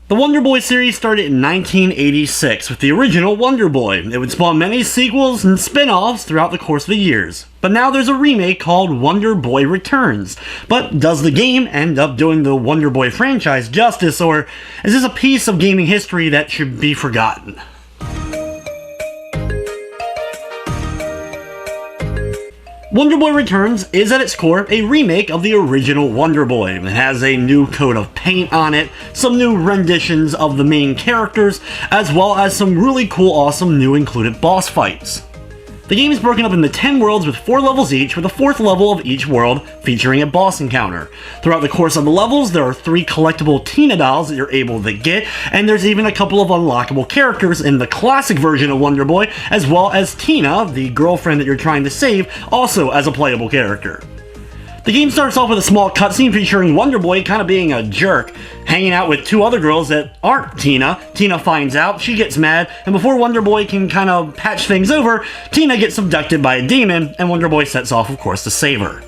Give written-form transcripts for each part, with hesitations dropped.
The Wonder Boy series started in 1986 with the original Wonder Boy. It would spawn many sequels and spin-offs throughout the course of the years. But now there's a remake called Wonder Boy Returns. But does the game end up doing the Wonder Boy franchise justice, or is this a piece of gaming history that should be forgotten? Wonder Boy Returns is at its core a remake of the original Wonder Boy. It has a new coat of paint on it, some new renditions of the main characters, as well as some really cool, awesome new included boss fights. The game is broken up into 10 worlds with 4 levels each, with a 4th level of each world featuring a boss encounter. Throughout the course of the levels, there are 3 collectible Tina dolls that you're able to get, and there's even a couple of unlockable characters in the classic version of Wonder Boy, as well as Tina, the girlfriend that you're trying to save, also as a playable character. The game starts off with a small cutscene featuring Wonder Boy kind of being a jerk, hanging out with 2 other girls that aren't Tina. Tina finds out, she gets mad, and before Wonder Boy can kind of patch things over, Tina gets abducted by a demon, and Wonder Boy sets off, of course, to save her.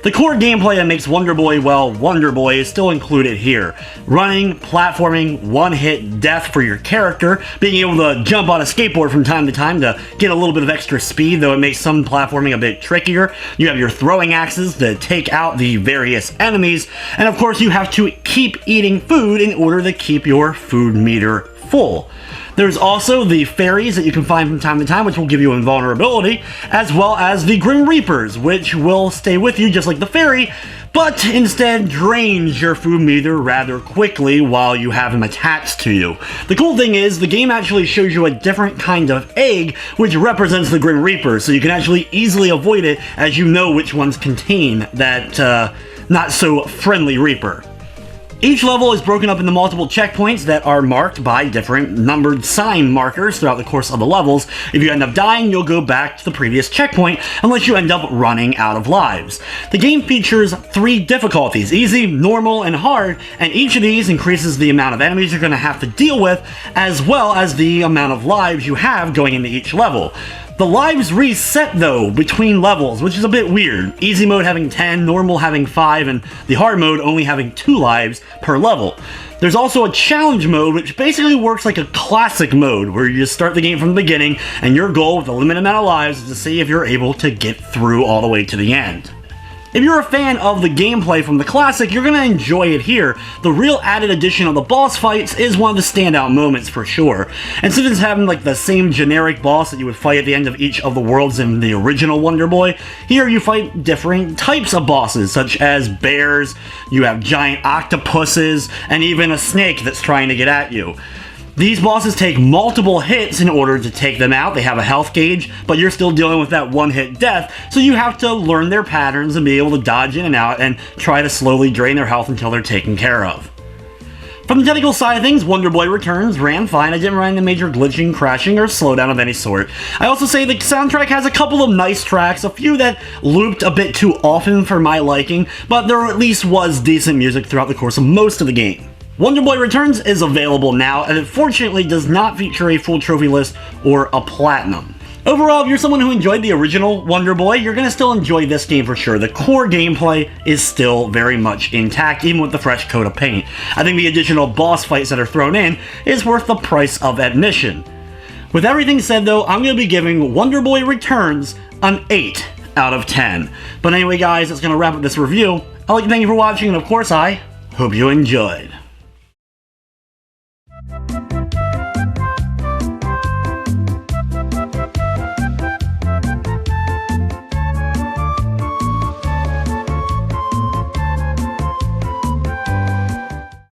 The core gameplay that makes Wonder Boy, well, Wonder Boy is still included here. Running, platforming, one-hit death for your character, being able to jump on a skateboard from time to time to get a little bit of extra speed, though it makes some platforming a bit trickier. You have your throwing axes to take out the various enemies, and of course you have to keep eating food in order to keep your food meter full. There's also the fairies that you can find from time to time, which will give you invulnerability, as well as the Grim Reapers, which will stay with you just like the fairy, but instead drains your food meter rather quickly while you have them attached to you. The cool thing is, the game actually shows you a different kind of egg, which represents the Grim Reaper, so you can actually easily avoid it as you know which ones contain that not so friendly Reaper. Each level is broken up into multiple checkpoints that are marked by different numbered sign markers throughout the course of the levels. If you end up dying, you'll go back to the previous checkpoint unless you end up running out of lives. The game features 3 difficulties: easy, normal, and hard, and each of these increases the amount of enemies you're going to have to deal with, as well as the amount of lives you have going into each level. The lives reset, though, between levels, which is a bit weird. Easy mode having 10, normal having 5, and the hard mode only having 2 lives per level. There's also a challenge mode, which basically works like a classic mode, where you just start the game from the beginning, and your goal with a limited amount of lives is to see if you're able to get through all the way to the end. If you're a fan of the gameplay from the classic, you're going to enjoy it here. The real added addition of the boss fights is one of the standout moments for sure. Instead of having like the same generic boss that you would fight at the end of each of the worlds in the original Wonder Boy, here you fight different types of bosses, such as bears, you have giant octopuses, and even a snake that's trying to get at you. These bosses take multiple hits in order to take them out. They have a health gauge, but you're still dealing with that one-hit death, so you have to learn their patterns and be able to dodge in and out and try to slowly drain their health until they're taken care of. From the technical side of things, Wonder Boy Returns ran fine. I didn't run into major glitching, crashing, or slowdown of any sort. I also say the soundtrack has a couple of nice tracks, a few that looped a bit too often for my liking, but there at least was decent music throughout the course of most of the game. Wonder Boy Returns is available now, and it fortunately does not feature a full trophy list or a platinum. Overall, if you're someone who enjoyed the original Wonder Boy, you're going to still enjoy this game for sure. The core gameplay is still very much intact, even with the fresh coat of paint. I think the additional boss fights that are thrown in is worth the price of admission. With everything said though, I'm going to be giving Wonder Boy Returns an 8 out of 10. But anyway guys, that's going to wrap up this review. I'd like to thank you for watching, and of course I hope you enjoyed.